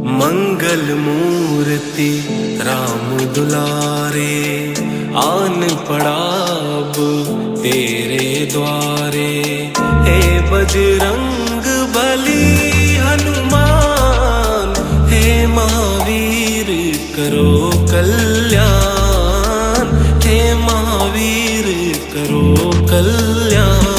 मंगल मूर्ति राम दुलारे, आन पड़ा अब तेरे द्वारे। हे बजरंग बली हनुमान, हे महावीर करो कल्याण, हे महावीर करो कल्याण।